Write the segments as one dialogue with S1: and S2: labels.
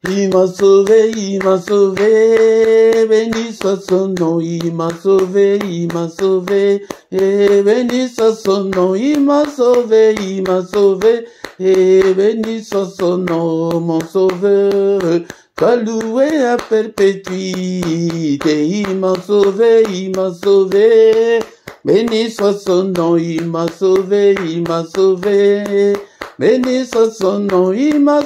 S1: Il m'a sauvé, il m'a sauvé, béni soit son nom, il m'a sauvé, il m'a sauvé, et béni soit son nom, il m'a sauvé, et béni soit son nom, mon sauveur, sois loué à perpétuité, il m'a sauvé, béni soit son nom, il m'a sauvé, béni soit son nom, il m'a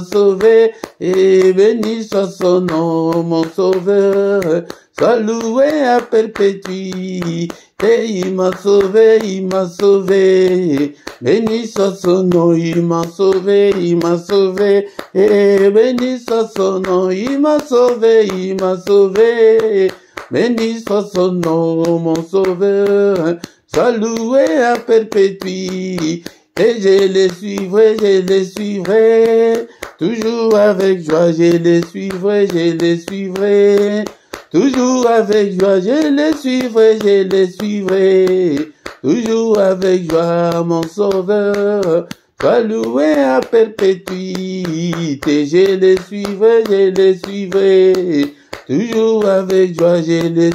S1: sauvé, et béni soit son nom, mon sauveur, sois loué à perpétuité, il m'a sauvé, béni soit son nom, il m'a sauvé, et béni soit son nom, il m'a sauvé, béni soit son nom, mon sauveur, sois loué à perpétuité. Et je les suivrai, toujours avec joie, je les suivrai, toujours avec joie, je les suivrai, toujours avec joie, mon sauveur, sois loué à perpétuité, je les suivrai, toujours avec joie, je les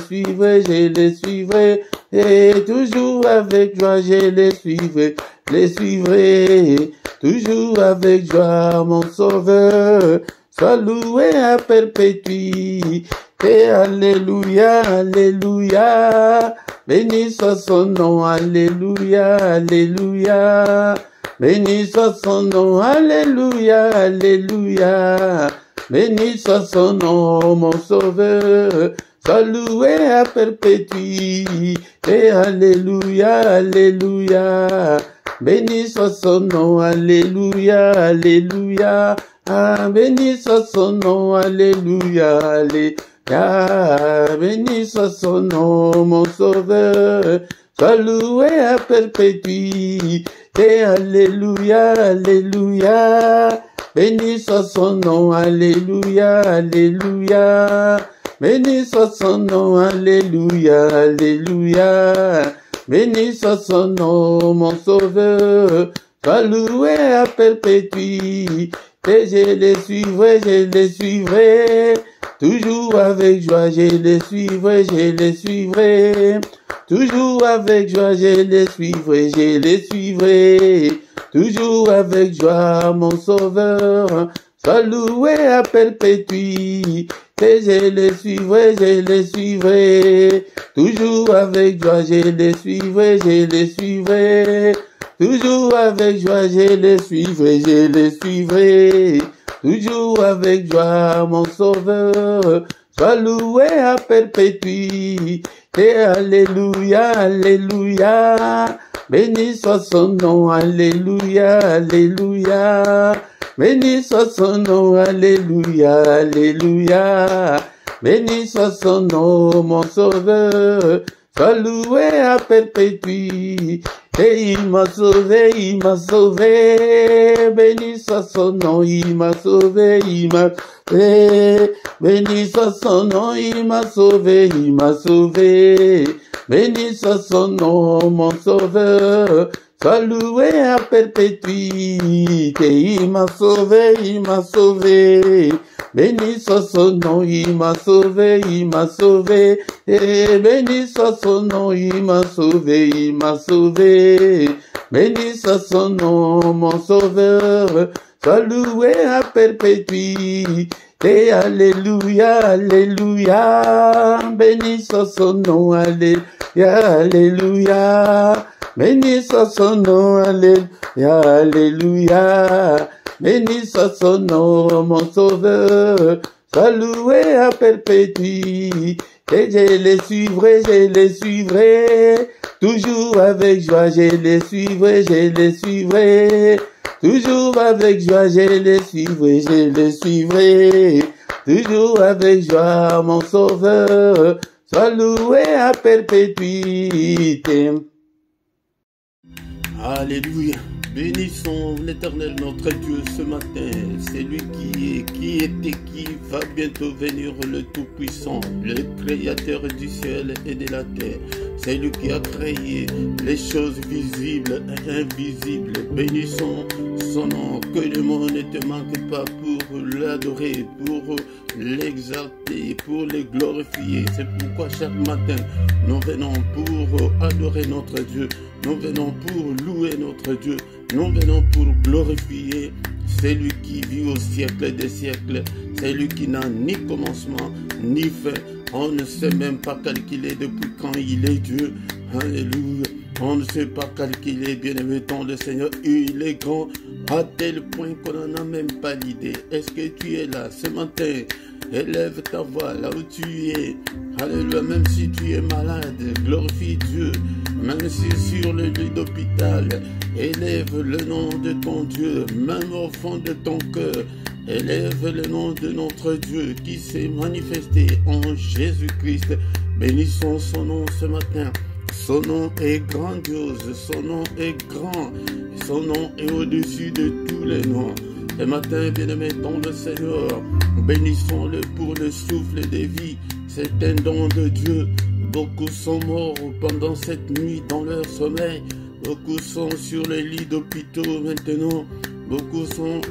S1: suivrai, et toujours avec joie, je les suivrai, toujours avec joie, mon sauveur, sois loué à perpétuité, alléluia, alléluia, béni soit son nom, alléluia, alléluia, béni soit son nom, alléluia, alléluia, béni soit son nom, mon sauveur, sois loué à perpétuité, alléluia, alléluia, béni soit son nom, alléluia, alléluia, ah, béni soit son nom, alléluia, alléluia, béni soit son nom, mon sauveur, sois loué à perpétuité, alléluia, alléluia, béni soit son nom, alléluia, alléluia, béni soit son nom, alléluia, alléluia, béni soit son nom, mon sauveur, sois loué à perpétuité, je les suivrai, toujours avec joie, je les suivrai, toujours avec joie, je les suivrai, toujours avec joie, mon sauveur, sois loué à perpétuité, je les suivrai, toujours avec joie, je les suivrai, toujours avec joie, je les suivrai, toujours avec joie, mon sauveur, sois loué à perpétuité, alléluia, alléluia, béni soit son nom, alléluia, alléluia, béni soit son nom, alléluia, alléluia, béni soit son nom, mon sauveur, sois loué à perpétuité, il m'a sauvé, béni soit son nom, il m'a sauvé, béni soit son nom, il m'a sauvé, béni soit son nom, mon sauveur, sois loué à perpétuité, il m'a sauvé, béni soit son nom, il m'a sauvé, et béni soit son nom, il m'a sauvé, béni soit son nom, mon sauveur, sois loué à perpétuité, alléluia, alléluia, béni soit son nom, alléluia, alléluia, béni soit son nom, alléluia, alléluia, béni soit son nom, mon sauveur, sois loué à perpétuité, je les suivrai, toujours avec joie, je les suivrai, toujours avec joie, je les suivrai, toujours avec joie, mon sauveur, sois loué à perpétuité. Alléluia. Bénissons l'Éternel notre Dieu ce matin. C'est lui qui est, qui était, qui va bientôt venir, le Tout-Puissant, le Créateur du ciel et de la terre. C'est lui qui a créé les choses visibles et invisibles. Bénissons son nom, que le monde ne te manque pas pour l'adorer, pour l'exalter, pour le glorifier. C'est pourquoi chaque matin, nous venons pour adorer notre Dieu. Nous venons pour louer notre Dieu. Nous venons pour glorifier celui qui vit au siècle des siècles. Celui qui n'a ni commencement, ni fin. On ne sait même pas calculer depuis quand il est Dieu. Alléluia. On ne sait pas calculer, bien-aimé, le Seigneur. Il est grand à tel point qu'on n'en a même pas l'idée. Est-ce que tu es là ce matin? Élève ta voix là où tu es. Alléluia. Même si tu es malade, glorifie Dieu. Même si sur le lit d'hôpital, élève le nom de ton Dieu. Même au fond de ton cœur, élève le nom de notre Dieu qui s'est manifesté en Jésus-Christ. Bénissons son nom ce matin. Son nom est grandiose, son nom est grand, son nom est au-dessus de tous les noms. Ce matin, bien-aimé, dans le Seigneur, bénissons-le pour le souffle de vie. C'est un don de Dieu. Beaucoup sont morts pendant cette nuit dans leur sommeil. Beaucoup sont sur les lits d'hôpitaux maintenant. Beaucoup sont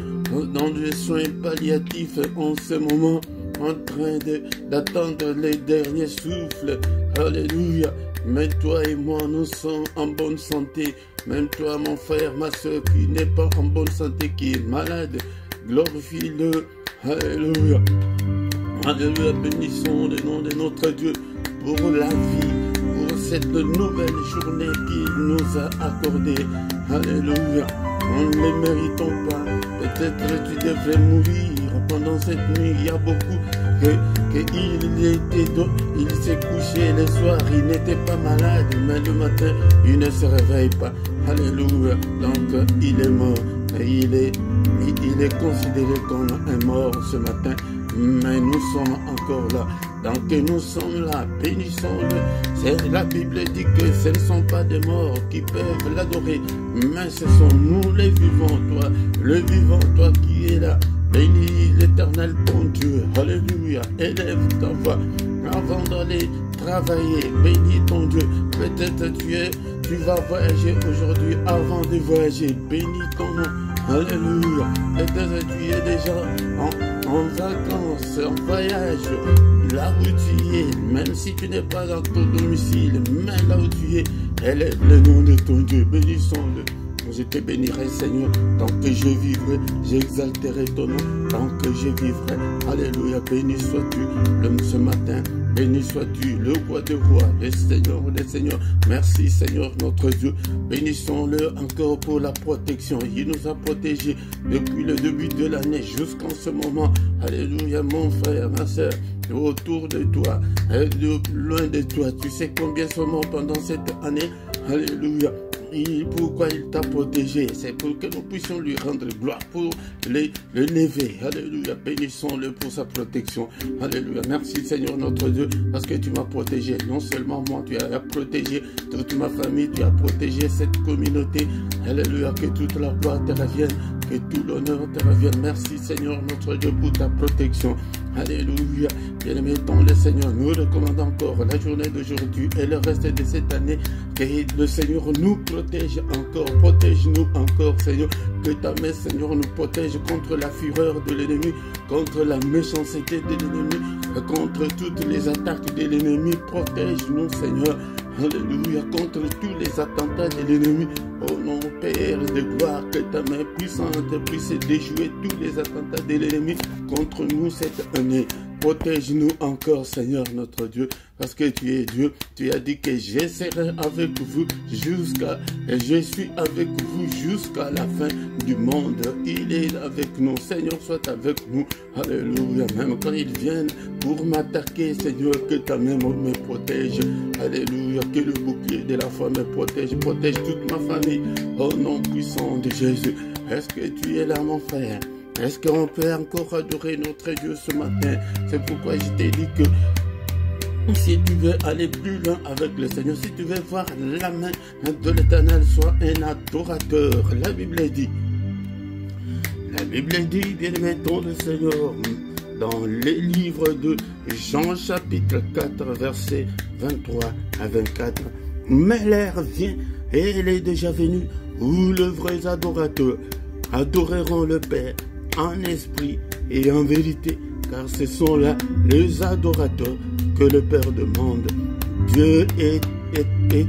S1: dans les soins palliatifs en ce moment, en train d'attendre les derniers souffles. Alléluia. Mais toi et moi, nous sommes en bonne santé. Même toi, mon frère, ma soeur, qui n'est pas en bonne santé, qui est malade, glorifie-le. Alléluia. Alléluia. Bénissons le nom de notre Dieu pour la vie, pour cette nouvelle journée qu'il nous a accordée. Alléluia. Nous ne les méritons pas. Peut-être tu devrais mourir pendant cette nuit. Il y a beaucoup il s'est couché le soir, il n'était pas malade, mais le matin, il ne se réveille pas. Alléluia. Donc, il est mort. Et il est considéré comme un mort ce matin. Mais nous sommes encore là. Donc nous sommes là, bénissons-le. La Bible dit que ce ne sont pas des morts qui peuvent l'adorer, mais ce sont nous les vivants, toi, le vivant, toi qui es là. Bénis l'Éternel ton Dieu. Alléluia. Élève ta voix avant d'aller travailler. Bénis ton Dieu. Peut-être tu vas voyager aujourd'hui avant de voyager. Bénis ton nom. Alléluia. Peut-être tu es déjà en vacances, en voyage, là où tu es, même si tu n'es pas dans ton domicile, mais là où tu es, élève le nom de ton Dieu, bénissons-le. Je te bénirai, Seigneur, tant que je vivrai, j'exalterai ton nom, tant que je vivrai. Alléluia, béni sois-tu ce matin. Béni sois-tu, le roi des rois, le Seigneur des seigneurs. Merci Seigneur notre Dieu. Bénissons-le encore pour la protection. Il nous a protégés depuis le début de l'année jusqu'en ce moment. Alléluia mon frère, ma soeur, autour de toi, loin de toi. Tu sais combien sont morts pendant cette année. Alléluia. Pourquoi il t'a protégé? C'est pour que nous puissions lui rendre gloire, pour l'élever. Alléluia. Bénissons-le pour sa protection. Alléluia. Merci Seigneur notre Dieu, parce que tu m'as protégé. Non seulement moi, tu as protégé toute ma famille, tu as protégé cette communauté. Alléluia. Que toute la gloire te revienne, que tout l'honneur te revienne. Merci Seigneur notre Dieu pour ta protection. Alléluia. Bien-aimé dans le Seigneur, nous recommandons encore la journée d'aujourd'hui et le reste de cette année. Que le Seigneur nous protège encore. Protège-nous encore, Seigneur. Que ta main, Seigneur, nous protège contre la fureur de l'ennemi, contre la méchanceté de l'ennemi, contre toutes les attaques de l'ennemi. Protège-nous, Seigneur. Alléluia. Contre tous les attentats de l'ennemi. Oh non, Père de gloire, que ta main puissante puisse déjouer tous les attentats de l'ennemi contre nous cette année. Protège-nous encore, Seigneur notre Dieu, parce que tu es Dieu. Tu as dit que je serai avec vous et je suis avec vous jusqu'à la fin du monde. Il est avec nous. Seigneur, sois avec nous. Alléluia. Même quand ils viennent pour m'attaquer, Seigneur, que ta main me protège. Alléluia. Que le bouclier de la foi me protège. Protège toute ma famille. Au nom puissant de Jésus. Est-ce que tu es là, mon frère? Est-ce qu'on peut encore adorer notre Dieu ce matin? C'est pourquoi je t'ai dit que si tu veux aller plus loin avec le Seigneur, si tu veux voir la main de l'Éternel, sois un adorateur. La Bible dit, bien aimé dans le Seigneur, dans les livres de Jean chapitre 4, versets 23 à 24, mais l'heure vient, et elle est déjà venue, où les vrais adorateurs adoreront le Père en esprit et en vérité, car ce sont là les adorateurs que le Père demande. Dieu est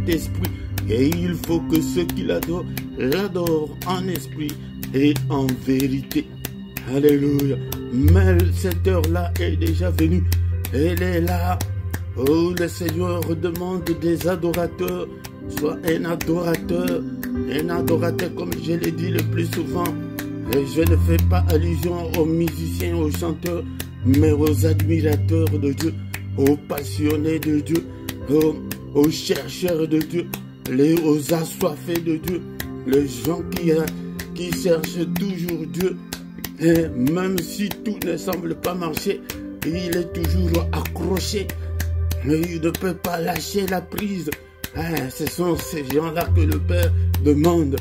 S1: esprit, et il faut que ceux qui l'adorent, l'adorent en esprit et en vérité. Alléluia. Mais cette heure-là est déjà venue. Elle est là. Oh, le Seigneur demande des adorateurs. Soit un adorateur comme je l'ai dit le plus souvent. Et je ne fais pas allusion aux musiciens, aux chanteurs, mais aux admirateurs de Dieu, aux passionnés de Dieu, aux chercheurs de Dieu, aux assoiffés de Dieu, les gens qui cherchent toujours Dieu. Et même si tout ne semble pas marcher, il est toujours accroché. Mais il ne peut pas lâcher la prise. Ce sont ces gens-là que le Père demande.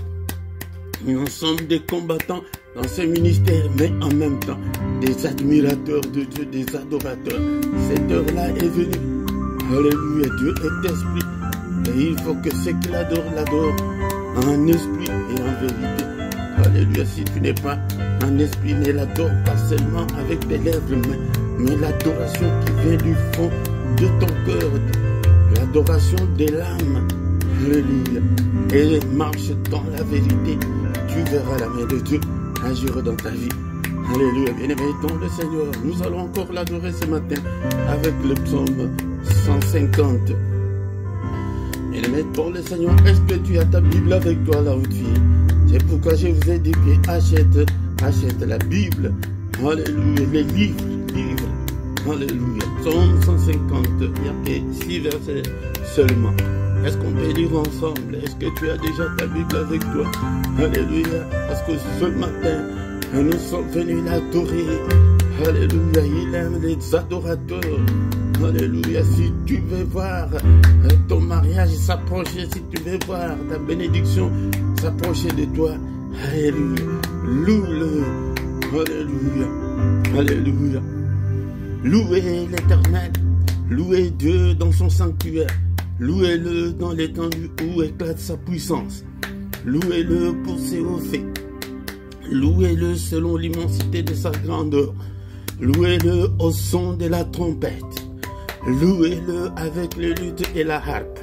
S1: Nous sommes des combattants dans ce ministère, mais en même temps, des admirateurs de Dieu, des adorateurs. Cette heure-là est venue. Alléluia, Dieu est esprit. Et il faut que ceux qui l'adorent, l'adorent en esprit et en vérité. Alléluia, si tu n'es pas en esprit, ne l'adore pas seulement avec tes lèvres, mais l'adoration qui vient du fond de ton cœur, l'adoration de l'âme. Alléluia. Et marche dans la vérité. Tu verras la main de Dieu agir dans ta vie. Alléluia. Bien-aimé dans le Seigneur, nous allons encore l'adorer ce matin avec le psaume 150. Bien-aimé dans le Seigneur, est-ce que tu as ta Bible avec toi là où tu es? C'est pourquoi je vous ai dit que achète la Bible. Alléluia. Les livres. Alléluia. Psaume 150. Il n'y a que 6 versets seulement. Est-ce qu'on peut lire ensemble? Est-ce que tu as déjà ta Bible avec toi? Alléluia. Parce que ce matin, nous sommes venus l'adorer. Alléluia. Il aime les adorateurs. Alléluia. Si tu veux voir ton mariage s'approcher, si tu veux voir ta bénédiction s'approcher de toi, alléluia. Loue-le. Alléluia. Alléluia. Louez l'Éternel. Louez Dieu dans son sanctuaire. Louez-le dans l'étendue où éclate sa puissance. Louez-le pour ses hauts faits. Louez-le selon l'immensité de sa grandeur. Louez-le au son de la trompette. Louez-le avec le luth et la harpe.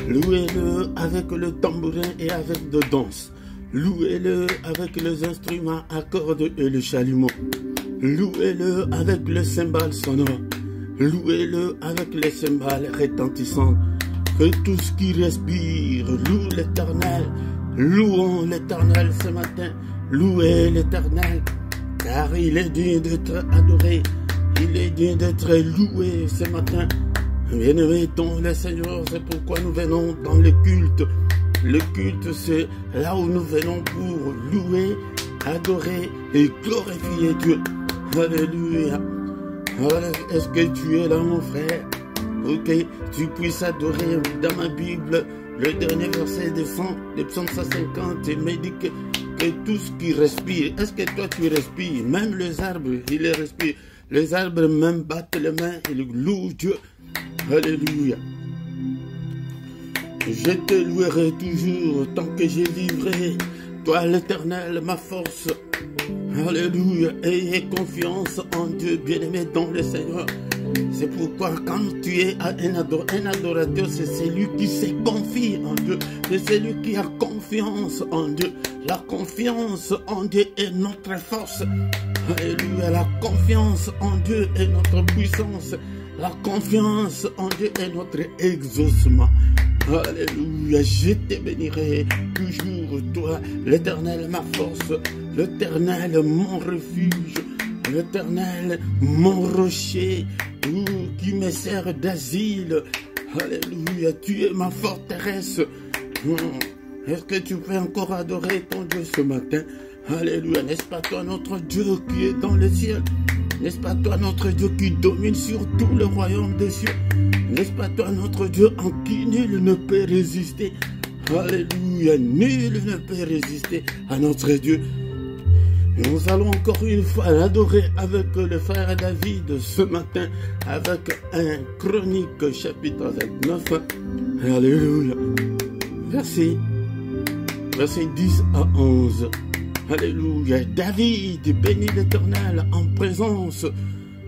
S1: Louez-le avec le tambourin et avec de danse. Louez-le avec les instruments à cordes et le chalumeau. Louez-le avec le cymbale sonore. Louez-le avec les cymbales retentissantes. Que tout ce qui respire loue l'Éternel. Louons l'Éternel ce matin. Louez l'Éternel, car il est digne d'être adoré. Il est digne d'être loué ce matin. Bien-aimés dans le Seigneur, c'est pourquoi nous venons dans le culte. Le culte, c'est là où nous venons pour louer, adorer et glorifier Dieu. Alléluia. Est-ce que tu es là, mon frère, pour que tu puisses adorer? Dans ma Bible, le dernier verset de Psaume 150 me dit que tout ce qui respire, est-ce que toi tu respires? Même les arbres, ils les respirent. Les arbres même battent les mains et louent Dieu. Alléluia. Je te louerai toujours tant que je vivrai. Toi l'Éternel, ma force. Alléluia. Ayez confiance en Dieu, bien-aimé dans le Seigneur. C'est pourquoi quand tu es un adorateur, c'est celui qui se confie en Dieu. C'est celui qui a confiance en Dieu. La confiance en Dieu est notre force. Alléluia. La confiance en Dieu est notre puissance. La confiance en Dieu est notre exaucement. Alléluia. Je te bénirai toujours, toi, l'Éternel, ma force. L'Éternel, mon refuge. L'Éternel, mon rocher, qui me sert d'asile. Alléluia, tu es ma forteresse. Est-ce que tu peux encore adorer ton Dieu ce matin? Alléluia, n'est-ce pas toi notre Dieu qui est dans le ciel? N'est-ce pas toi notre Dieu qui domine sur tout le royaume des cieux? N'est-ce pas toi notre Dieu en qui nul ne peut résister? Alléluia, nul ne peut résister à notre Dieu. Nous allons encore une fois l'adorer avec le frère David ce matin, avec un Chronique chapitre 29. Alléluia. Verset 10 à 11. Alléluia. David bénit l'Éternel en présence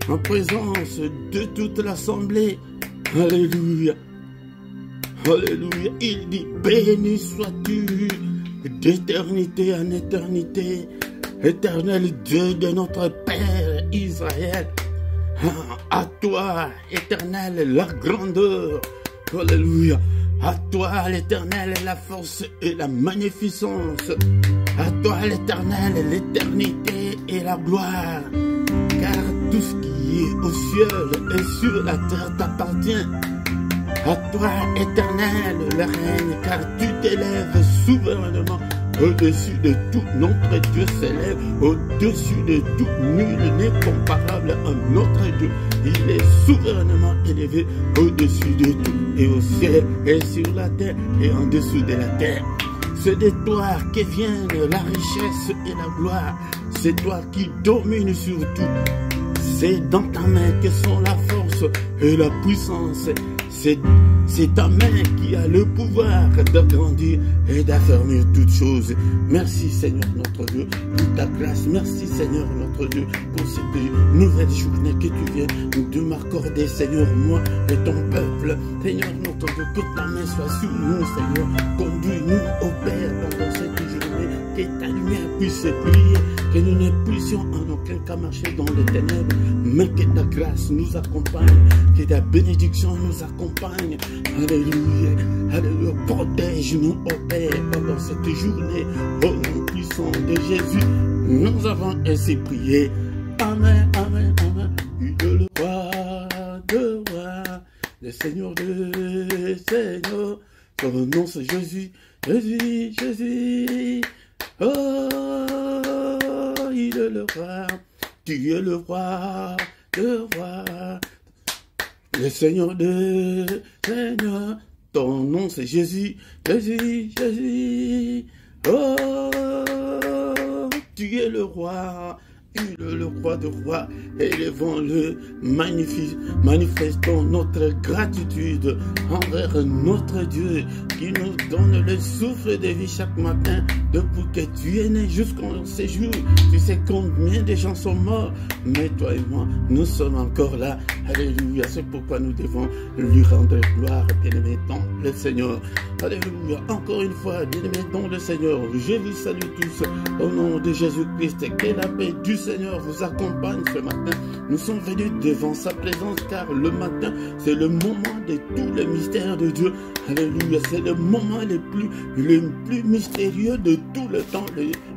S1: de toute l'assemblée. Alléluia. Alléluia. Il dit, béni sois-tu d'éternité en éternité, Éternel Dieu de notre Père Israël. À toi, Éternel, la grandeur. Alléluia. À toi, l'Éternel, la force et la magnificence. À toi, l'Éternel, l'éternité et la gloire. Car tout ce qui est au ciel et sur la terre t'appartient. À toi, Éternel, le règne, car tu t'élèves souverainement au-dessus de tout. Notre Dieu s'élève au-dessus de tout. Nul n'est comparable à notre Dieu. Il est souverainement élevé au-dessus de tout. Et au ciel, et sur la terre, et en dessous de la terre. C'est de toi que viennent la richesse et la gloire. C'est toi qui domines sur tout. C'est dans ta main que sont la force et la puissance. C'est ta main qui a le pouvoir d'agrandir et d'affermir toutes choses. Merci Seigneur notre Dieu pour ta grâce. Merci Seigneur notre Dieu pour cette nouvelle journée que tu viens de m'accorder, Seigneur, moi et ton peuple. Seigneur notre Dieu, que ta main soit sur nous, Seigneur. Conduis-nous au Père pendant cette journée. Que ta lumière puisse briller. Que nous ne puissions en aucun cas marcher dans les ténèbres, mais que ta grâce nous accompagne, que ta bénédiction nous accompagne. Alléluia, alléluia. Protège-nous, ô Père, pendant cette journée, au nom puissant de Jésus. Nous avons ainsi prié. Amen, amen, amen. Tu es le roi de rois, le Seigneur de Seigneur. Son nom c'est Jésus, Jésus, Jésus. Oh, il est le roi, tu es le roi, le Seigneur de Seigneur. Ton nom c'est Jésus, Jésus, Jésus. Oh, tu es le roi. Il est le roi de rois, élevons-le, manifestons notre gratitude envers notre Dieu qui nous donne le souffle de vie chaque matin depuis que tu es né jusqu'en ce jour. Tu sais combien de gens sont morts, mais toi et moi, nous sommes encore là. Alléluia, c'est pourquoi nous devons lui rendre gloire, bien-aimé dans le Seigneur. Alléluia, encore une fois, bien-aimé dans le Seigneur, je vous salue tous au nom de Jésus-Christ. Que la paix du Seigneur vous accompagne ce matin. Nous sommes venus devant sa présence car le matin, c'est le moment de tous les mystères de Dieu. Alléluia, c'est le moment le plus mystérieux de tout le temps,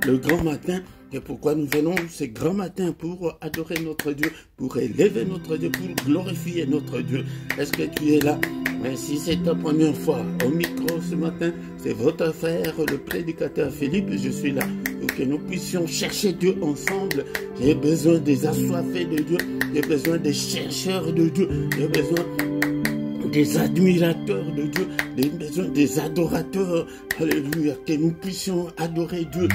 S1: le grand matin. Et pourquoi nous venons ce grand matin? Pour adorer notre Dieu, pour élever notre Dieu, pour glorifier notre Dieu. Est-ce que tu es là? Mais si c'est ta première fois au micro ce matin, c'est votre affaire, le prédicateur Philippe, je suis là pour que nous puissions chercher Dieu ensemble. J'ai besoin des assoiffés de Dieu, j'ai besoin des chercheurs de Dieu, j'ai besoin des admirateurs de Dieu, j'ai besoin des adorateurs. Alléluia, que nous puissions adorer Dieu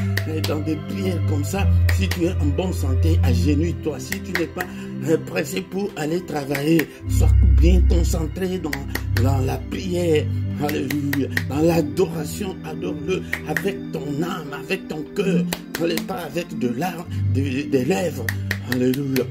S1: dans des prières comme ça. Si tu es en bonne santé, agenouille-toi. Si tu n'es pas pressé pour aller travailler, sois bien concentré dans la prière. Alléluia, dans l'adoration, adore-le avec ton âme, avec ton cœur, pas avec de larmes, des lèvres. Alléluia.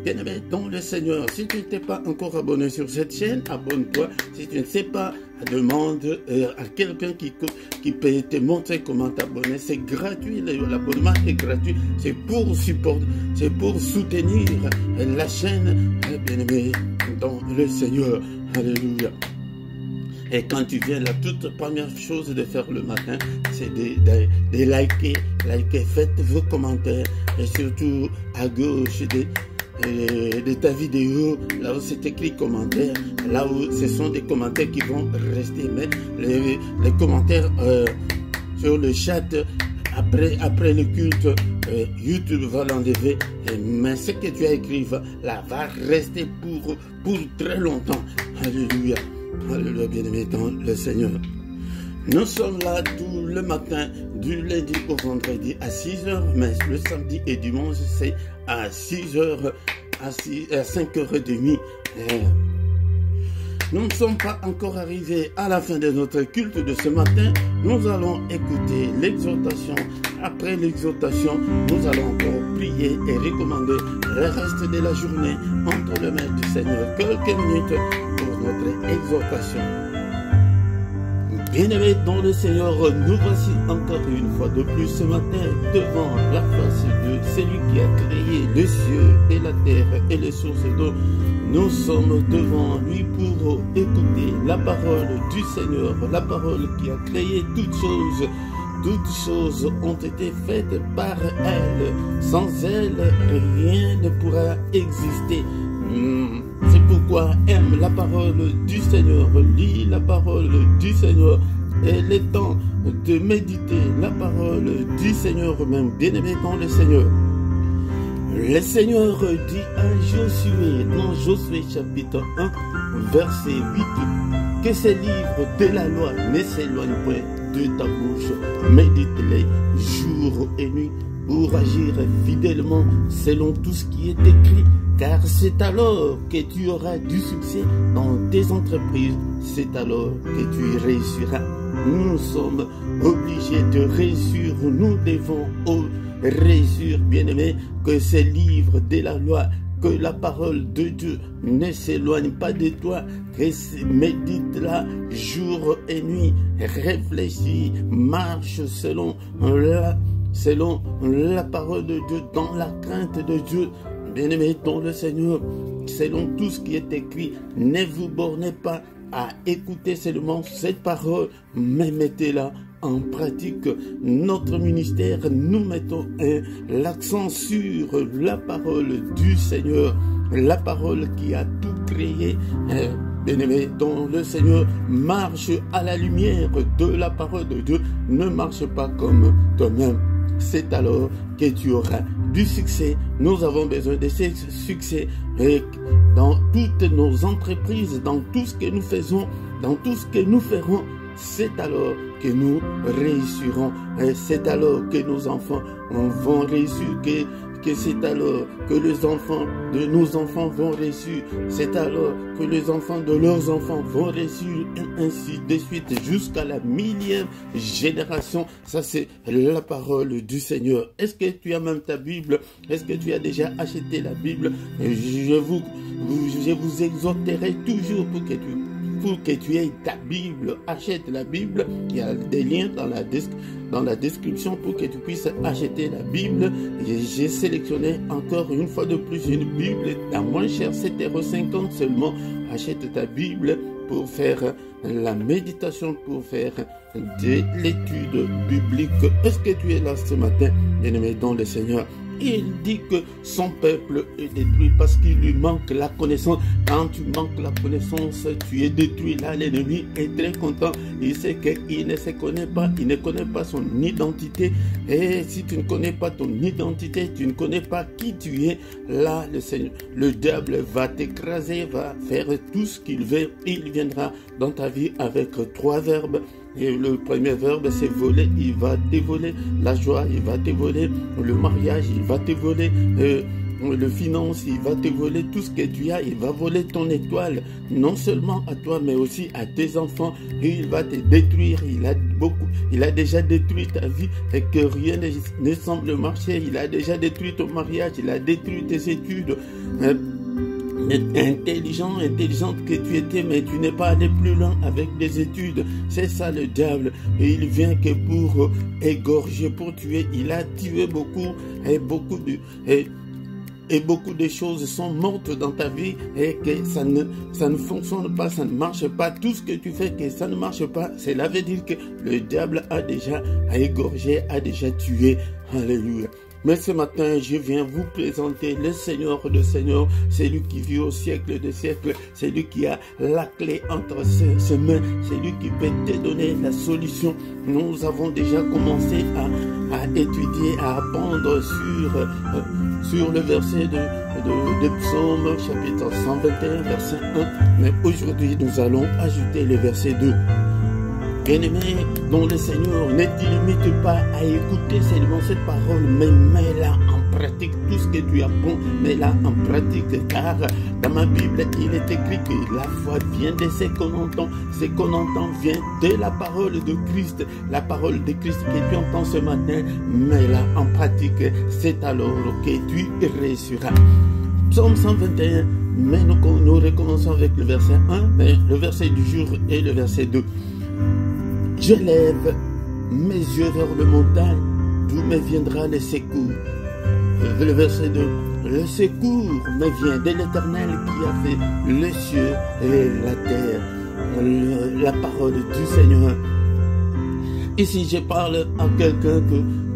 S1: Bien-aimé dans le Seigneur, si tu ne t'es pas encore abonné sur cette chaîne, abonne-toi. Si tu ne sais pas, demande à quelqu'un qui peut te montrer comment t'abonner. C'est gratuit, l'abonnement est gratuit. C'est pour supporter, c'est pour soutenir la chaîne, bien-aimé dans le Seigneur. Alléluia. Et quand tu viens, la toute première chose de faire le matin, c'est de liker. Faites vos commentaires. Et surtout à gauche de ta vidéo, là où c'est écrit commentaire, là où ce sont des commentaires qui vont rester. Mais les commentaires sur le chat, après le culte, YouTube va l'enlever. Mais ce que tu as écrit va rester pour très longtemps. Alléluia. Alléluia, bien-aimé dans le Seigneur. Nous sommes là tout le matin, du lundi au vendredi à 6h, mais le samedi et dimanche, c'est à 6h, à 5h30. nous ne sommes pas encore arrivés à la fin de notre culte de ce matin. Nous allons écouter l'exhortation. Après l'exhortation, nous allons encore prier et recommander le reste de la journée entre les mains du Seigneur. Quelques minutes pour notre exhortation. Bien-aimés dans le Seigneur, nous voici encore une fois de plus ce matin devant la face de celui qui a créé les cieux et la terre et les sources d'eau. Nous sommes devant lui pour écouter la parole du Seigneur, la parole qui a créé toutes choses. Toutes choses ont été faites par elle. Sans elle, rien ne pourra exister. C'est pourquoi aime la parole du Seigneur, lis la parole du Seigneur. Et le temps de méditer la parole du Seigneur même, bien-aimé dans le Seigneur. Le Seigneur dit à Josué, dans Josué chapitre 1, verset 8, que ces livres de la loi ne s'éloignent point de ta bouche, médite-les jour et nuit pour agir fidèlement selon tout ce qui est écrit, car c'est alors que tu auras du succès dans tes entreprises, c'est alors que tu réussiras. Nous sommes obligés de réussir, nous devons réussir, bien-aimés, que ces livres de la loi, que la parole de Dieu ne s'éloigne pas de toi, médite-la jour et nuit, réfléchis, marche selon la parole de Dieu, dans la crainte de Dieu. Bien-aimés dans le Seigneur, selon tout ce qui est écrit, ne vous bornez pas à écouter seulement cette parole, mais mettez-la en pratique. Notre ministère, nous mettons l'accent sur la parole du Seigneur, la parole qui a tout créé. Bien-aimé dans le Seigneur, marche à la lumière de la parole de Dieu, ne marche pas comme toi-même. C'est alors que tu auras du succès. Nous avons besoin de ce succès dans toutes nos entreprises, dans tout ce que nous faisons, dans tout ce que nous ferons. C'est alors que nous réussirons. C'est alors que nos enfants vont réussir, que c'est alors que les enfants de nos enfants vont réussir. C'est alors que les enfants de leurs enfants vont réussir, et ainsi de suite jusqu'à la 1000e génération. Ça, c'est la parole du Seigneur. Est-ce que tu as même ta Bible? Est-ce que tu as déjà acheté la Bible? Je vous exhorterai toujours pour que tu aies ta Bible. Achète la Bible. Il y a des liens dans la description pour que tu puisses acheter la Bible. J'ai sélectionné encore une fois de plus une Bible à moins cher, 7,50 € seulement. Achète ta Bible pour faire la méditation, pour faire de l'étude biblique. Est-ce que tu es là ce matin, bien-aimé dans le Seigneur? Il dit que son peuple est détruit parce qu'il lui manque la connaissance. Quand tu manques la connaissance, tu es détruit. Là, l'ennemi est très content. Il sait qu'il ne se connaît pas. Il ne connaît pas son identité. Et si tu ne connais pas ton identité, tu ne connais pas qui tu es. Là, le diable va t'écraser, va faire tout ce qu'il veut. Il viendra dans ta vie avec 3 verbes. Et le premier verbe, c'est voler. Il va te voler la joie, il va te voler le mariage, il va te voler le finance, il va te voler tout ce que tu as. Il va voler ton étoile, non seulement à toi, mais aussi à tes enfants. Et il va te détruire. Il a déjà détruit ta vie et que rien ne semble marcher. Il a déjà détruit ton mariage, il a détruit tes études. Intelligente que tu étais, mais tu n'es pas allé plus loin avec des études. C'est ça le diable. Et il vient que pour égorger, pour tuer. Il a tué beaucoup et beaucoup de choses sont mortes dans ta vie et que ça ne fonctionne pas, ça ne marche pas. Tout ce que tu fais que ça ne marche pas, cela veut dire que le diable a déjà égorgé, a déjà tué. Alléluia. Mais ce matin, je viens vous présenter le Seigneur de Seigneurs, celui qui vit au siècle des siècles, celui qui a la clé entre ses mains, celui qui peut te donner la solution. Nous avons déjà commencé à étudier, à apprendre sur le verset de Psaume, chapitre 121, verset 1. Mais aujourd'hui, nous allons ajouter le verset 2. Bien-aimé, dont le Seigneur ne te limite pas à écouter seulement cette parole, mais mets-la en pratique tout ce que tu apprends, mets-la en pratique, car dans ma Bible, il est écrit que la foi vient de ce qu'on entend. Ce qu'on entend vient de la parole de Christ. La parole de Christ que tu entends ce matin, mets-la en pratique. C'est alors que tu réussiras. Psaume 121, mais nous recommençons avec le verset 1, mais le verset du jour et le verset 2. Je lève mes yeux vers le montagne, d'où me viendra le secours. Le verset 2. Le secours me vient de l'Éternel qui a fait les cieux et la terre. La parole du Seigneur. Ici, je parle à quelqu'un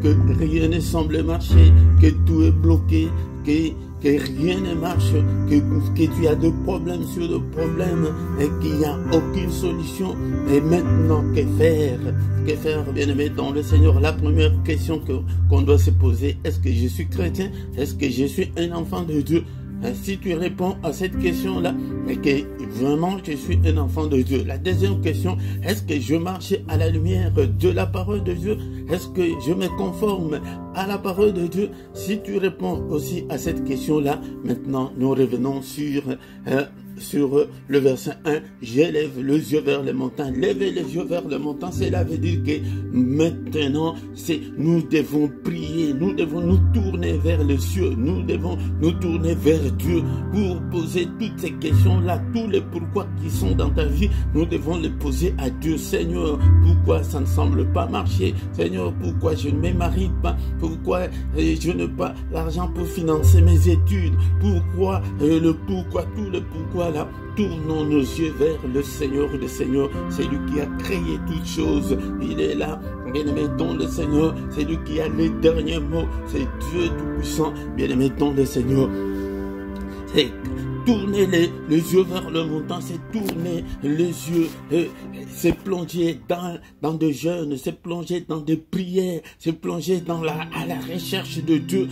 S1: que rien ne semble marcher, que tout est bloqué, que rien ne marche, que tu as de problèmes sur de problèmes et qu'il n'y a aucune solution. Et maintenant, que faire? Que faire, bien-aimé dans le Seigneur? La première question qu'on doit se poser, est-ce que je suis chrétien? Est-ce que je suis un enfant de Dieu? Si tu réponds à cette question-là, et que vraiment je suis un enfant de Dieu. La deuxième question, est-ce que je marche à la lumière de la parole de Dieu? Est-ce que je me conforme à la parole de Dieu? Si tu réponds aussi à cette question-là, maintenant nous revenons sur le verset 1, j'élève les yeux vers les montagnes. Lever les yeux vers les montagnes, cela veut dire que maintenant, nous devons prier, nous devons nous tourner vers les cieux, nous devons nous tourner vers Dieu pour poser toutes ces questions-là, tous les pourquoi qui sont dans ta vie, nous devons les poser à Dieu. Seigneur, pourquoi ça ne semble pas marcher? Seigneur, pourquoi je ne me marie pas? Pourquoi je n'ai pas l'argent pour financer mes études? Pourquoi tous les pourquoi là? Tournons nos yeux vers le Seigneur. Le Seigneur, c'est lui qui a créé toutes choses. Il est là, bien-aimé dans le Seigneur. C'est lui qui a les derniers mots. C'est Dieu Tout-Puissant, bien-aimé dans le Seigneur. C'est tourner les yeux vers le montant, c'est tourner les yeux, c'est plonger dans des jeûnes, c'est plonger dans des prières, c'est plonger à la recherche de Dieu.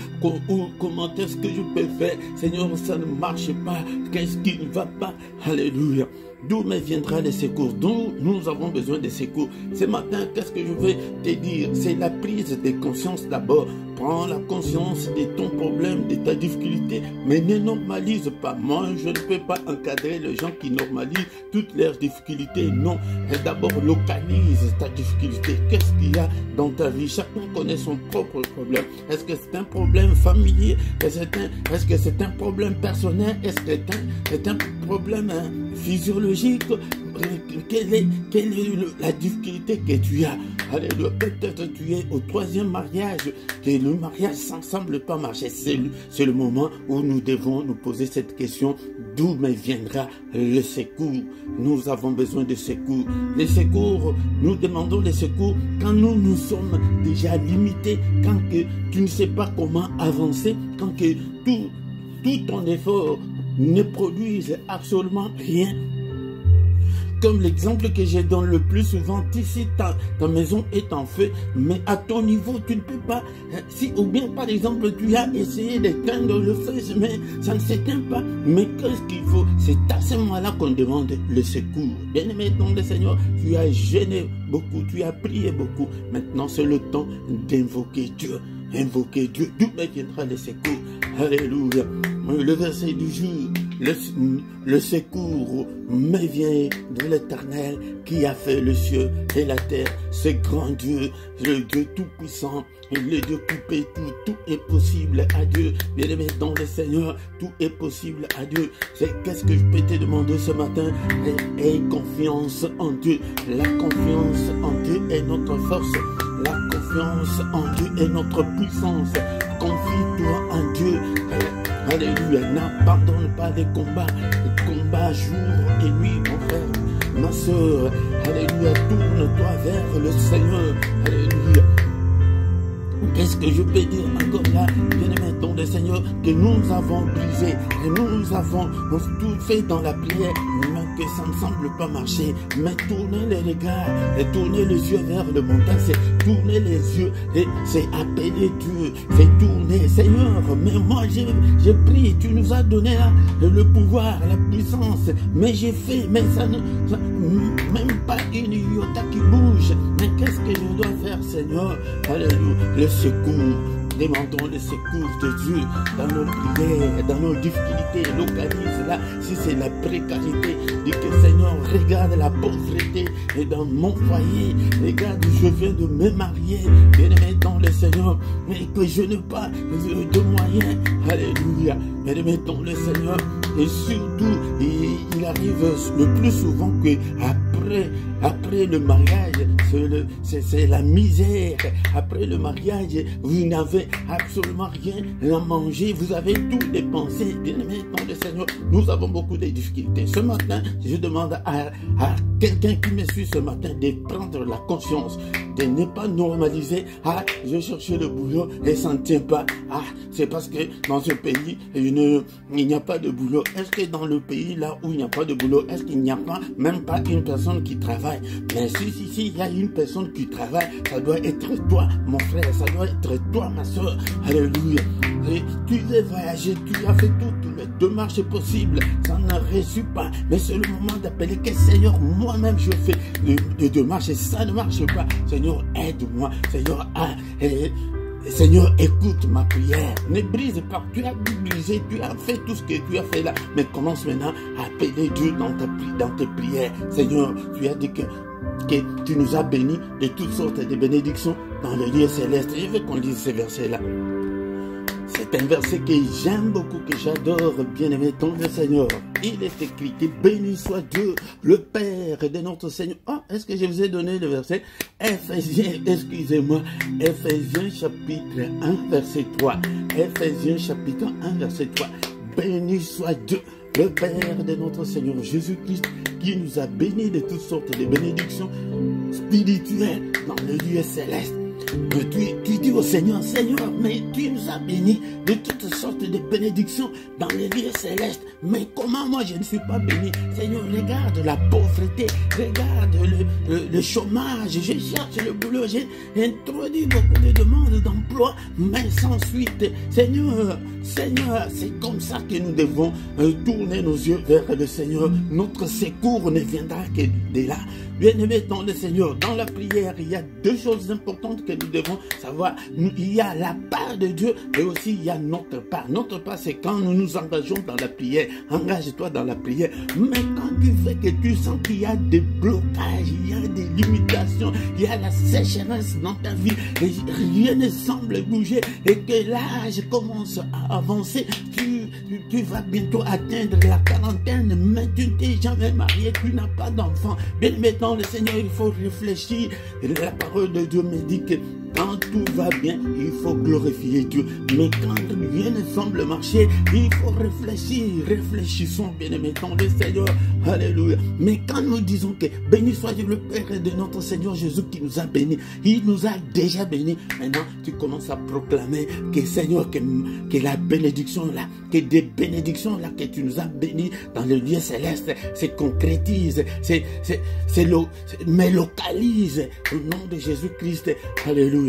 S1: Comment est-ce que je peux faire? Seigneur, ça ne marche pas. Qu'est-ce qui ne va pas? Alléluia. D'où me viendra le secours? D'où nous avons besoin de secours? Ce matin, qu'est-ce que je vais te dire? C'est la prise de conscience d'abord. Prends la conscience de ton problème, de ta difficulté, mais ne normalise pas. Moi, je ne peux pas encadrer les gens qui normalisent toutes leurs difficultés. Non, d'abord localise ta difficulté. Qu'est-ce qu'il y a dans ta vie? Chacun connaît son propre problème. Est-ce que c'est un problème familier? Est-ce que c'est un problème personnel? Est-ce que c'est un problème physiologique? Quelle est la difficulté que tu as? Alléluia. Peut-être tu es au 3e mariage, que le mariage ne semble pas marcher. C'est le moment où nous devons nous poser cette question: d'où me viendra le secours? Nous avons besoin de secours. Les secours, nous demandons les secours quand nous sommes déjà limités, quand que tu ne sais pas comment avancer, quand que tout ton effort ne produise absolument rien. Comme l'exemple que je donne le plus souvent, si ta maison est en feu, mais à ton niveau, tu ne peux pas, ou bien par exemple, tu as essayé d'éteindre le feu, mais ça ne s'éteint pas, mais qu'est-ce qu'il faut? C'est à ce moment-là qu'on demande le secours. Bien-aimé dans le Seigneur, tu as gêné beaucoup, tu as prié beaucoup, maintenant c'est le temps d'invoquer Dieu. Invoquer Dieu, d'où me viendra le secours? Alléluia. Le verset du jour, le secours me vient de l'Éternel qui a fait le ciel et la terre. Ce grand Dieu, le Dieu tout-puissant, le Dieu qui peut tout est possible à Dieu. Bien-aimé dans le Seigneur, tout est possible à Dieu. Qu'est-ce que je peux te demander ce matin? Aie confiance en Dieu. La confiance en Dieu est notre force. La confiance en Dieu est notre puissance. Confie-toi en Dieu. Alléluia. N'abandonne pas les combats jour et nuit, mon frère, ma soeur. Alléluia. Tourne-toi vers le Seigneur. Alléluia. Qu'est-ce que je peux dire encore là, bien-aimé dans le Seigneur, que nous avons brisé, que nous avons tout fait dans la prière, mais que ça ne semble pas marcher. Mais tournez les regards, et tournez les yeux vers le montagne, c'est tourner les yeux, et c'est appeler Dieu, c'est tourner. Seigneur, mais moi j'ai pris, tu nous as donné là, le pouvoir, la puissance, mais j'ai fait, mais même pas une iota qui bouge. Mais qu'est-ce que je dois faire, Seigneur? Alléluia. Le secours demandons le secours de Dieu dans nos prières, dans nos difficultés. Localise-la. Si c'est la précarité, dis que Seigneur, regarde la pauvreté et dans mon foyer. Regarde, je viens de me marier. Bien-aimé dans le Seigneur, mais que je n'ai pas de moyens. Alléluia. Bien-aimé dans le Seigneur. Et surtout, il arrive le plus souvent que après le mariage, c'est la misère. Après le mariage, vous n'avez absolument rien à manger. Vous avez tout dépensé. Bien-aimé dans le Seigneur, nous avons beaucoup de difficultés. Ce matin, je demande à quelqu'un qui me suit ce matin de prendre la conscience, de ne pas normaliser. Ah, je cherchais le boulot et ça ne tient pas. Ah, c'est parce que dans ce pays, il n'y a pas de boulot. Est-ce que dans le pays là où il n'y a pas de boulot, est-ce qu'il n'y a pas même pas une personne qui travaille? Mais si, il y a une personne qui travaille, ça doit être toi, mon frère, ça doit être toi, ma soeur. Alléluia. Et tu veux voyager, tu as fait toutes les démarches possibles, ça ne réussit pas. Mais c'est le moment d'appeler que Seigneur, moi-même je fais des démarches et ça ne marche pas. Seigneur, aide-moi. Seigneur, Seigneur, écoute ma prière. Ne brise pas. Tu as brisé, tu as fait tout ce que tu as fait là. Mais commence maintenant à appeler Dieu dans tes prières. Seigneur, tu as dit que tu nous as bénis de toutes sortes de bénédictions dans le lieu céleste. Je veux qu'on lise ces versets-là. C'est un verset que j'aime beaucoup, que j'adore, bien-aimé dans le Seigneur. Il est écrit que béni soit Dieu, le Père de notre Seigneur. Oh, est-ce que je vous ai donné le verset? Éphésiens, excusez-moi. Éphésiens chapitre 1, verset 3. Éphésiens chapitre 1, verset 3. Béni soit Dieu, le Père de notre Seigneur Jésus-Christ, qui nous a bénis de toutes sortes de bénédictions spirituelles dans le lieu céleste. Tu dis au Seigneur, Seigneur, mais tu nous as bénis de toutes sortes de bénédictions dans les lieux célestes. Mais comment moi je ne suis pas béni? Seigneur, regarde la pauvreté, regarde le chômage. Je cherche le boulot, j'ai introduit beaucoup de demandes d'emploi, mais sans suite. Seigneur, c'est comme ça que nous devons tourner nos yeux vers le Seigneur. Notre secours ne viendra que de là. Bien-aimé dans le Seigneur, dans la prière, il y a deux choses importantes que nous devons savoir. Il y a la part de Dieu et aussi il y a notre part. Notre part, c'est quand nous nous engageons dans la prière. Engage-toi dans la prière. Mais quand tu fais que tu sens qu'il y a des blocages, il y a des limitations, il y a la sécheresse dans ta vie et rien ne semble bouger et que l'âge commence à avancer, tu vas bientôt atteindre la quarantaine, mais tu ne t'es jamais marié, tu n'as pas d'enfant. Bien maintenant, le Seigneur, il faut réfléchir. La parole de Dieu me dit que quand tout va bien, il faut glorifier Dieu. Mais quand rien ne semble marcher, il faut réfléchir. Réfléchissons, bien-aimés, dans le Seigneur. Alléluia. Mais quand nous disons que béni soit Dieu, le Père de notre Seigneur Jésus qui nous a bénis, il nous a déjà bénis. Maintenant, tu commences à proclamer que Seigneur, que la bénédiction là, que des bénédictions là que tu nous as bénis dans le lieu céleste, se concrétise, mais localise au nom de Jésus-Christ. Alléluia.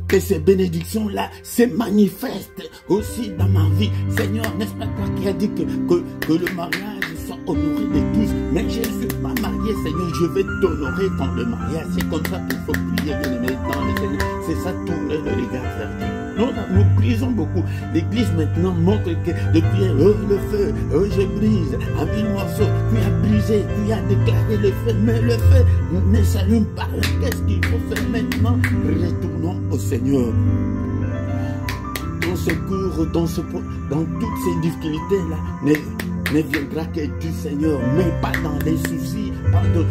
S1: Que ces bénédictions-là se manifestent aussi dans ma vie. Seigneur, n'est-ce pas toi qui as dit que le mariage soit honoré de tous? Mais je ne suis pas marié, Seigneur, je vais t'honorer dans le mariage. C'est comme ça qu'il faut prier, bien-aimé, dans le Seigneur. C'est ça, tourner le regard vers Dieu. Nous brisons beaucoup. L'église maintenant montre que depuis le feu, je brise à 1000 morceaux. Tu as brisé, tu as déclaré le feu, mais le feu ne s'allume pas. Qu'est-ce qu'il faut faire maintenant? Retournons au Seigneur. Ton secours, dans toutes ces difficultés-là, ne viendra que du Seigneur, mais pas dans les soucis, pas de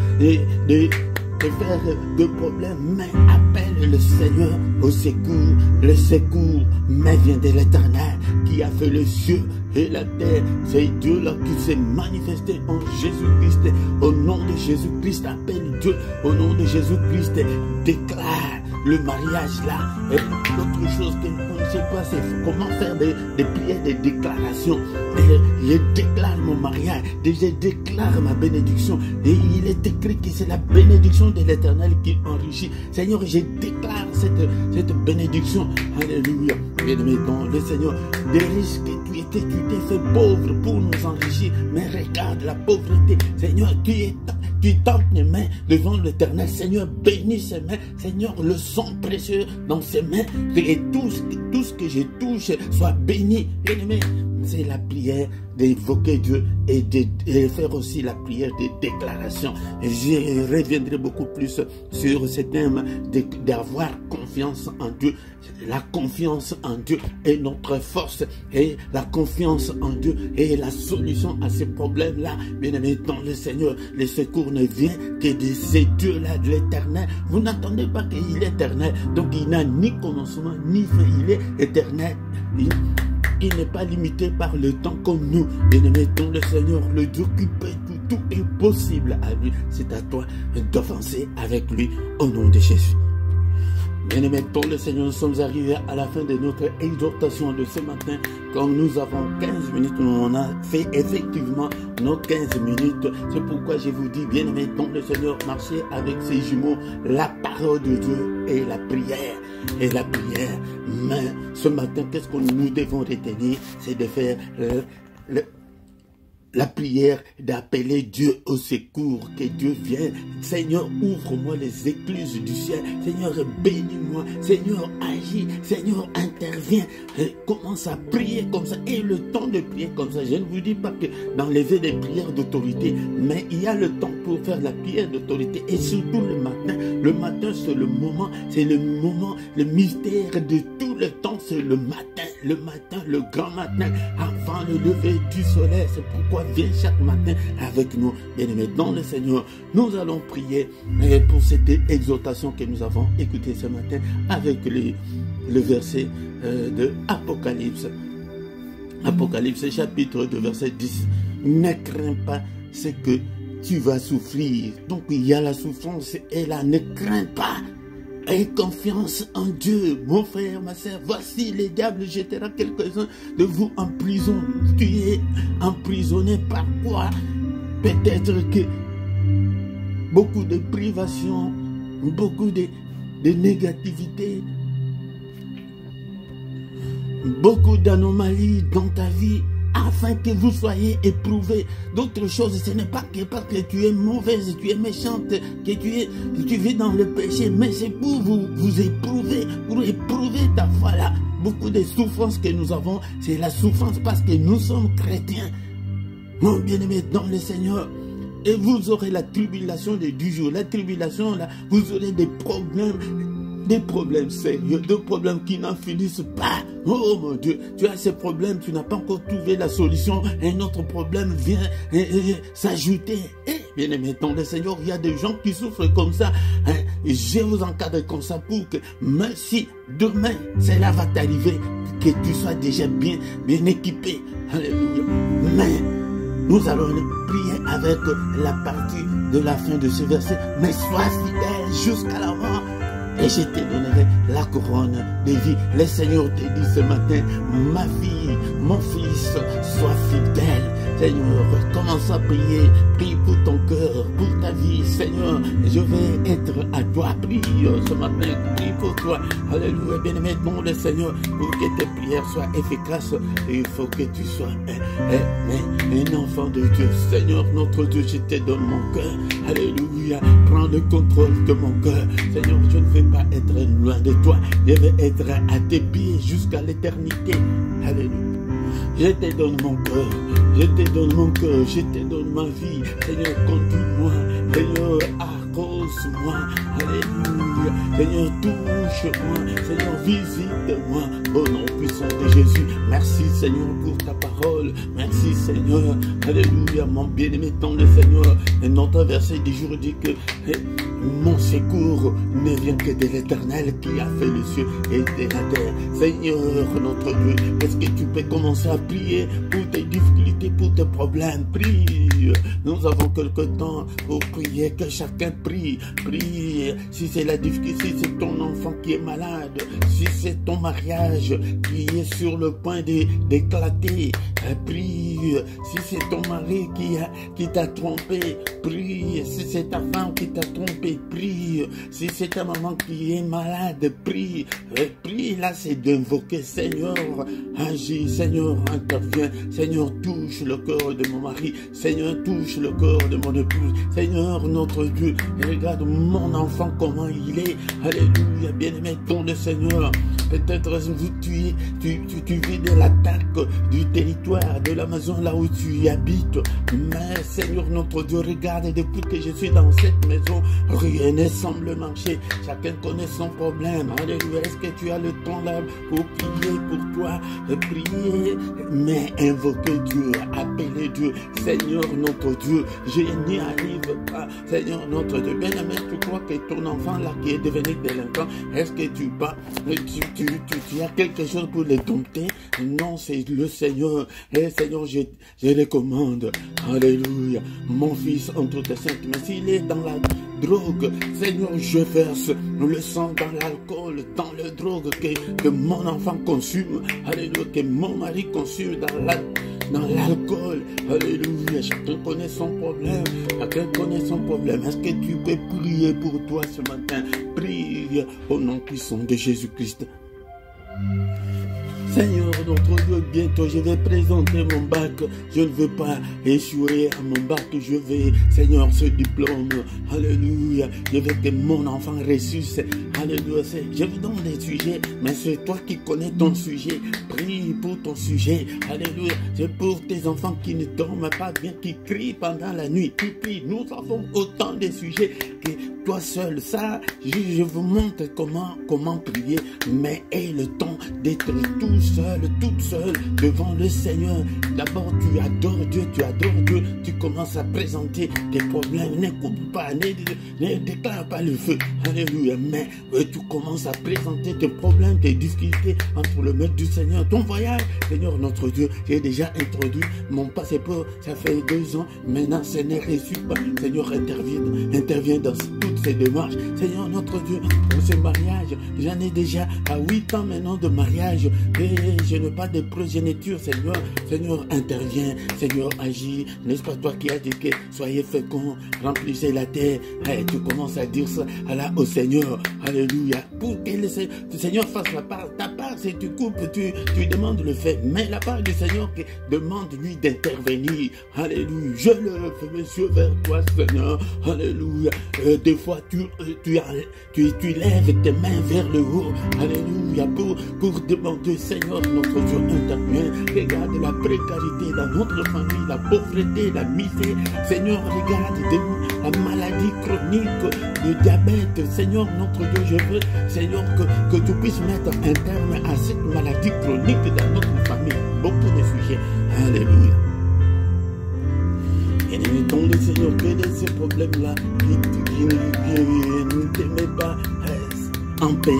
S1: faire de problèmes, mais appelle le Seigneur au secours. Le secours, mais vient de l'Éternel qui a fait les cieux et la terre. C'est Dieu là qui s'est manifesté en Jésus-Christ. Au nom de Jésus-Christ, appelle Dieu. Au nom de Jésus-Christ, déclare le mariage là. Et l'autre chose qu'on ne sait pas, c'est comment faire des prières, des déclarations. Et je déclare mon mariage, je déclare ma bénédiction. Et il est écrit que c'est la bénédiction de l'Éternel qui enrichit. Seigneur, je déclare cette bénédiction. Alléluia. Bien-aimé dans le Seigneur, des risques que tu t'es fait pauvre pour nous enrichir. Mais regarde la pauvreté. Seigneur, tu tu tends tes mains devant l'Éternel. Seigneur, bénis ses mains. Seigneur, le sang précieux dans ses mains. Et tout ce que je touche soit béni. Bien-aimé, c'est la prière d'évoquer Dieu et de faire aussi la prière de déclaration. Je reviendrai beaucoup plus sur ce thème d'avoir confiance en Dieu. La confiance en Dieu est notre force, et la confiance en Dieu est la solution à ces problèmes-là. Bien-aimé dans le Seigneur, le secours ne vient que de ces dieux-là, de l'Éternel. Vous n'entendez pas qu'il est éternel, donc il n'a ni commencement ni fin, il est éternel. Il n'est pas limité par le temps comme nous. Bien-aimé dans le Seigneur, le Dieu qui peut tout est possible à lui. C'est à toi d'avancer avec lui au nom de Jésus. Bien-aimés dans le Seigneur, nous sommes arrivés à la fin de notre exhortation de ce matin. Comme nous avons 15 minutes, on a fait effectivement nos 15 minutes. C'est pourquoi je vous dis, bien-aimés dans le Seigneur, marchez avec ces jumeaux, la parole de Dieu et la prière. Et la prière. Mais ce matin, qu'est-ce que nous devons retenir? C'est de faire la prière, d'appeler Dieu au secours, que Dieu vienne. Seigneur, ouvre-moi les écluses du ciel. Seigneur, bénis-moi. Seigneur, agis. Seigneur, interviens. Et commence à prier comme ça. Et le temps de prier comme ça, je ne vous dis pas que d'enlever les prières d'autorité, mais il y a le temps pour faire la prière d'autorité. Et surtout le matin. Le matin, c'est le moment, le mystère de tout le temps, c'est le matin, le grand matin, avant le lever du soleil. C'est pourquoi viens chaque matin avec nous, bien-aimés dans le Seigneur. Nous allons prier pour cette exhortation que nous avons écoutée ce matin avec le verset de Apocalypse. Apocalypse chapitre 2 verset 10. Ne crains pas ce que tu vas souffrir. Donc il y a la souffrance et là, ne crains pas. Aie confiance en Dieu, mon frère, ma soeur. Voici, les diables jettera quelques-uns de vous en prison. Tu es emprisonné par quoi? Peut-être que beaucoup de privations, beaucoup de négativité, beaucoup d'anomalies dans ta vie, afin que vous soyez éprouvés. D'autres choses, ce n'est pas que parce que tu es mauvaise, tu es méchante, que tu vis dans le péché, mais c'est pour vous éprouver, pour éprouver ta foi là. Beaucoup de souffrances que nous avons, c'est la souffrance parce que nous sommes chrétiens. Mon bien-aimé dans le Seigneur, et vous aurez la tribulation de 10 jours. La tribulation là, vous aurez des problèmes sérieux, des problèmes qui n'en finissent pas. Oh mon Dieu, tu as ces problèmes, tu n'as pas encore trouvé la solution. Un autre problème vient s'ajouter. Bien-aimé dans le Seigneur, il y a des gens qui souffrent comme ça. Je vous encadre comme ça pour que, même si demain cela va t'arriver, que tu sois déjà bien équipé. Alléluia. Mais nous allons prier avec la partie de la fin de ce verset. Mais sois fidèle jusqu'à la mort, et je te donnerai la couronne de vie. Le Seigneur te dit ce matin, ma fille, mon fils, sois fidèle. Seigneur, commence à prier. Prie pour ton cœur, pour ta vie. Seigneur, je vais être à toi. Prie ce matin, prie pour toi. Alléluia, bien-aimé, mon le Seigneur, pour que tes prières soient efficaces, il faut que tu sois un enfant de Dieu. Seigneur, notre Dieu, je te donne mon cœur. Alléluia, prends le contrôle de mon cœur. Seigneur, je ne veux pas être loin de toi. Je vais être à tes pieds jusqu'à l'éternité. Alléluia. Je te donne mon cœur, je te donne mon cœur, je te donne ma vie. Seigneur, conduis-moi, Seigneur, arrose-moi. Alléluia. Seigneur, touche-moi. Seigneur, visite-moi. Au nom puissant de Jésus. Merci, Seigneur, pour ta parole. Merci, Seigneur. Alléluia, mon bien-aimé dans le Seigneur. Et notre verset du jour dit que mon secours ne vient que de l'Éternel qui a fait le ciel et de la terre. Seigneur, notre Dieu, est-ce que tu peux commencer à prier pour tes difficultés, pour tes problèmes? Prie. Nous avons quelque temps pour prier, que chacun prie. prie. Si c'est la difficulté, si c'est ton enfant qui est malade, si c'est ton mariage qui est sur le point d'éclater, prie. Si c'est ton mari qui t'a trompé, prie. Si c'est ta femme qui t'a trompé, prie. Si c'est ta maman qui est malade, prie. Prie, là c'est d'invoquer, Seigneur, agis, Seigneur, interviens, Seigneur, touche le cœur de mon mari, Seigneur, touche le cœur de mon épouse, Seigneur, notre Dieu, regarde mon enfant, comment il est, alléluia, bien-aimé, ton le Seigneur, peut-être tu vis de l'attaque du territoire, de la maison là où tu habites, mais Seigneur, notre Dieu, regarde, depuis que je suis dans cette maison, rien ne semble marcher, chacun connaît son problème, alléluia, est-ce que tu as le temps là pour prier pour toi, prier, mais invoquer Dieu, appeler Dieu, Seigneur notre Dieu, je n'y arrive pas, Seigneur notre Dieu, bien-aimé, tu crois que ton enfant là qui est devenu délinquant, est-ce que tu as quelque chose pour les dompter? Non, c'est le Seigneur, et Seigneur, je recommande, alléluia, mon fils entre tes saintes, mais s'il est dans la drogue, Seigneur, je verse le sang dans l'alcool, dans le drogue que mon enfant consume, alléluia, que mon mari consume dans l'alcool, alléluia, chacun connaît son problème, chacun connaît son problème, est-ce que tu peux prier pour toi ce matin? Prie au nom puissant de Jésus-Christ. Seigneur, notre Dieu, bientôt je vais présenter mon bac. Je ne veux pas échouer à mon bac. Je veux, Seigneur, ce diplôme. Alléluia. Je veux que mon enfant ressuscite. Alléluia. Je vous donne des sujets, mais c'est toi qui connais ton sujet. Prie pour ton sujet. Alléluia. C'est pour tes enfants qui ne dorment pas bien, qui crient pendant la nuit. Tu pries. Nous avons autant de sujets que toi seul. Ça, je vous montre comment prier, mais aie le temps d'être tout seul, toute seule devant le Seigneur. D'abord, tu adores Dieu, tu commences à présenter tes problèmes, ne coupe pas, ne déclare pas le feu, alléluia, mais tu commences à présenter tes problèmes, tes difficultés entre le maître du Seigneur, ton voyage, Seigneur notre Dieu, j'ai déjà introduit mon passeport, ça fait 2 ans, maintenant ce n'est reçu pas, Seigneur intervient dans toutes ces démarches, Seigneur notre Dieu, pour ce mariage, j'en ai déjà à 8 ans maintenant de mariage, et je n'ai pas de progéniture, Seigneur intervient, Seigneur agit, n'est-ce pas toi qui as dit que soyez féconds, remplissez la terre, et tu commences à dire ça au Seigneur, alléluia, pour que le Seigneur fasse la part, ta part c'est tu coupes, tu demandes le fait, mais la part du Seigneur qui demande lui d'intervenir, alléluia, je lève mes yeux vers toi Seigneur, alléluia, des fois tu lèves tes mains vers le haut, alléluia, pour demander Seigneur notre Dieu intervient, regarde la précarité dans notre famille, la pauvreté, la misère, Seigneur regarde la maladie chronique, le diabète, Seigneur notre Dieu, je veux Seigneur que tu puisses mettre un terme à cette maladie chronique dans notre famille, beaucoup de sujets, alléluia. Et mettons le Seigneur que de ces problèmes-là qui ne t'aiment pas en paix.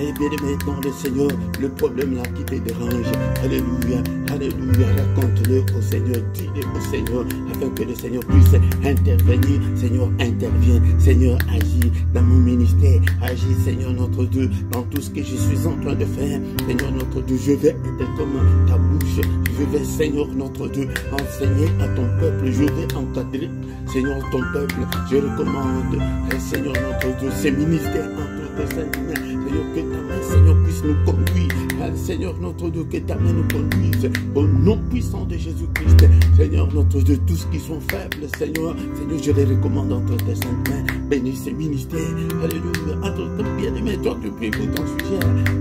S1: Et bien dans le Seigneur, le problème là qui te dérange, alléluia, alléluia, raconte-le au Seigneur, dis-le au Seigneur, afin que le Seigneur puisse intervenir, Seigneur intervient, Seigneur agit dans mon ministère, agit Seigneur notre Dieu, dans tout ce que je suis en train de faire, Seigneur notre Dieu, je vais être comme ta bouche, je vais Seigneur notre Dieu, enseigner à ton peuple, je vais encadrer, Seigneur ton peuple, je recommande, Seigneur notre Dieu, ces ministères entre tes saintes mains, Seigneur que ta main, Seigneur, puisse nous conduire. Seigneur, notre Dieu, que ta main nous conduise. Au nom puissant de Jésus-Christ. Seigneur, notre Dieu, tous qui sont faibles, Seigneur, je les recommande entre tes saintes mains. Bénis ces ministères. Alléluia. Entre tes bien-aimés, toi, tu pries pour ton sujet.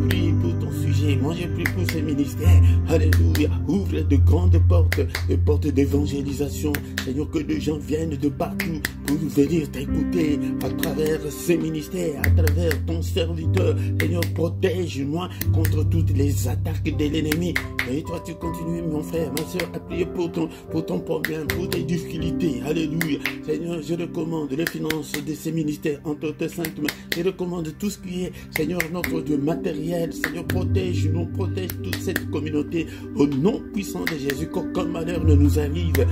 S1: Prie pour ton sujet. Moi, je prie pour ces ministères. Alléluia. Ouvre de grandes portes, des portes d'évangélisation. Seigneur, que des gens viennent de partout pour venir t'écouter à travers ces ministères, à travers ton serviteur. Seigneur, protège-moi contre toutes les attaques de l'ennemi. Et toi, tu continues, mon frère, ma soeur, à prier pour ton problème, pour tes difficultés. Alléluia. Seigneur, je recommande les finances de ces ministères entre tes saintes mains. Je recommande tout ce qui est, Seigneur, notre Dieu, matériel. Seigneur, protège-nous, protège toute cette communauté. Au nom puissant de Jésus, qu'aucun malheur ne nous arrive.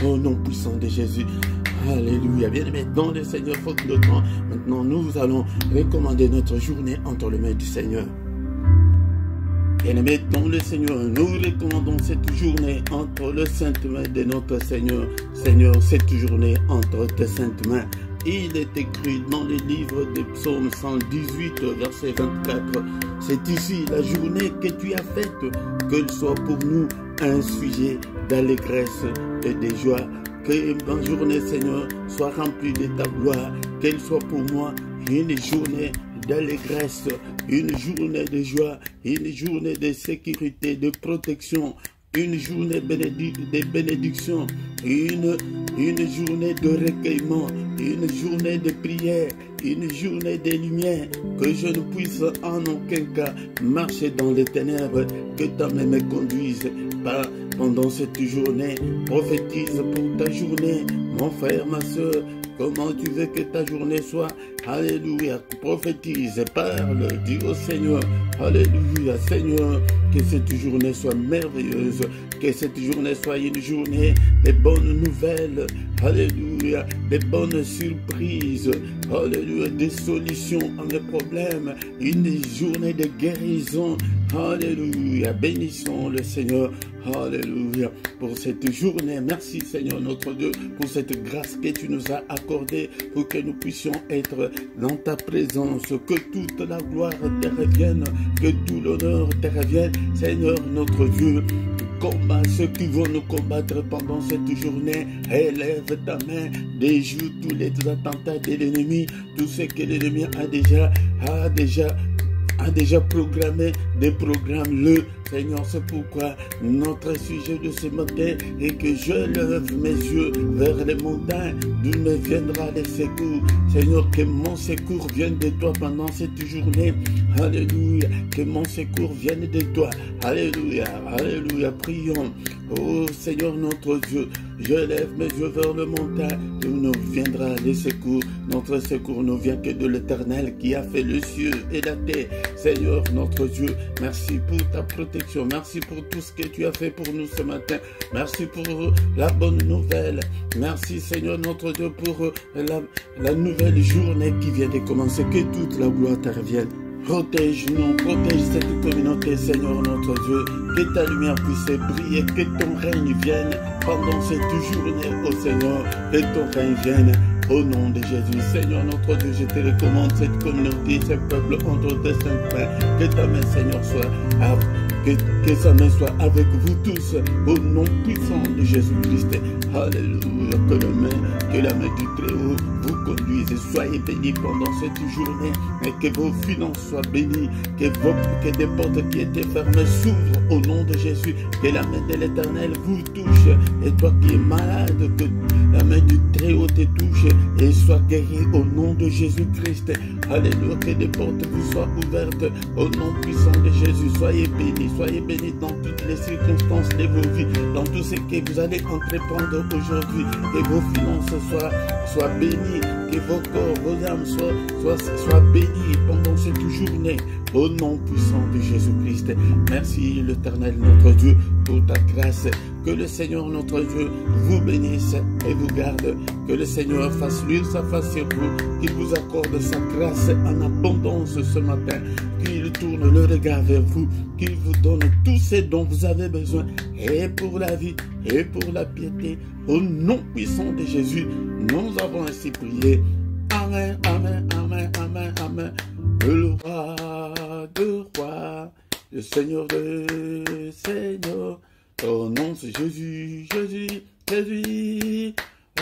S1: Au nom puissant de Jésus. Alléluia. Bien-aimés, dans le Seigneur, faute de temps, maintenant nous allons recommander notre journée entre les mains du Seigneur. Bien-aimés, dans le Seigneur, nous recommandons cette journée entre les saintes mains de notre Seigneur. Seigneur, cette journée entre tes saintes mains. Il est écrit dans le livre de Psaume 118, verset 24. C'est ici la journée que tu as faite, qu'elle soit pour nous un sujet d'allégresse et de joie. Que ma journée, Seigneur, soit remplie de ta gloire. Qu'elle soit pour moi une journée d'allégresse, une journée de joie, une journée de sécurité, de protection, une journée de bénédiction, une journée de recueillement, une journée de prière, une journée de lumière, que je ne puisse en aucun cas marcher dans les ténèbres, que ta main me conduise par pendant cette journée. Prophétise pour ta journée, mon frère, ma soeur. Comment tu veux que ta journée soit? Alléluia. Prophétise, parle, dis au Seigneur. Alléluia. Seigneur, que cette journée soit merveilleuse. Que cette journée soit une journée de bonnes nouvelles. Alléluia. De bonnes surprises. Alléluia. Des solutions à mes problèmes. Une journée de guérison. Alléluia. Bénissons le Seigneur. Alléluia. Pour cette journée, merci Seigneur notre Dieu, pour cette grâce que tu nous as accordée, pour que nous puissions être dans ta présence, que toute la gloire te revienne, que tout l'honneur te revienne, Seigneur notre Dieu. Combat ceux qui vont nous combattre pendant cette journée. Élève ta main, déjoue tous les attentats de l'ennemi, tout ce que l'ennemi a déjà programmé, déprogramme-le. Seigneur, c'est pourquoi notre sujet de ce matin est que je lève mes yeux vers les montagnes, d'où me viendra le secours. Seigneur, que mon secours vienne de toi pendant cette journée. Alléluia. Que mon secours vienne de toi. Alléluia. Alléluia. Prions. Oh Seigneur notre Dieu, je lève mes yeux vers le montagne, d'où nous viendra le secours. Notre secours ne vient que de l'Éternel qui a fait le ciel et la terre. Seigneur notre Dieu, merci pour ta protection. Merci pour tout ce que tu as fait pour nous ce matin. Merci pour la bonne nouvelle. Merci Seigneur notre Dieu pour la nouvelle journée qui vient de commencer. Que toute la gloire te revienne. Protège-nous, protège cette communauté, Seigneur notre Dieu. Que ta lumière puisse briller, que ton règne vienne pendant cette journée, ô Seigneur. Que ton règne vienne au nom de Jésus. Seigneur notre Dieu, je te recommande cette communauté, ce peuple entre tes saintes mains. Que ta main, Seigneur, que sa main soit avec vous tous, au nom puissant de Jésus-Christ. Alléluia. Que la main du Très-Haut vous conduise. Soyez bénis pendant cette journée. Et que vos finances soient bénies. Que des portes qui étaient fermées s'ouvrent au nom de Jésus. Que la main de l'Éternel vous touche. Et toi qui es malade, que la main du Très-Haut te touche et sois guéri au nom de Jésus-Christ. Alléluia. Que des portes vous soient ouvertes au nom puissant de Jésus. Soyez bénis dans toutes les circonstances de vos vies, dans tout ce que vous allez entreprendre aujourd'hui. Que vos finances soient bénies, que vos corps, vos âmes soient bénis pendant cette journée. Au nom puissant de Jésus-Christ. Merci l'Éternel notre Dieu pour ta grâce. Que le Seigneur notre Dieu vous bénisse et vous garde. Que le Seigneur fasse luire sa face sur vous. Qu'il vous accorde sa grâce en abondance ce matin. Qu'il tourne le regard vers vous. Qu'il vous donne tout ce dont vous avez besoin. Et pour la vie et pour la piété. Au nom puissant de Jésus, nous avons ainsi prié. Amen, amen, amen, amen, amen. Le roi de rois, le Seigneur de Seigneurs, ton nom c'est Jésus, Jésus, Jésus.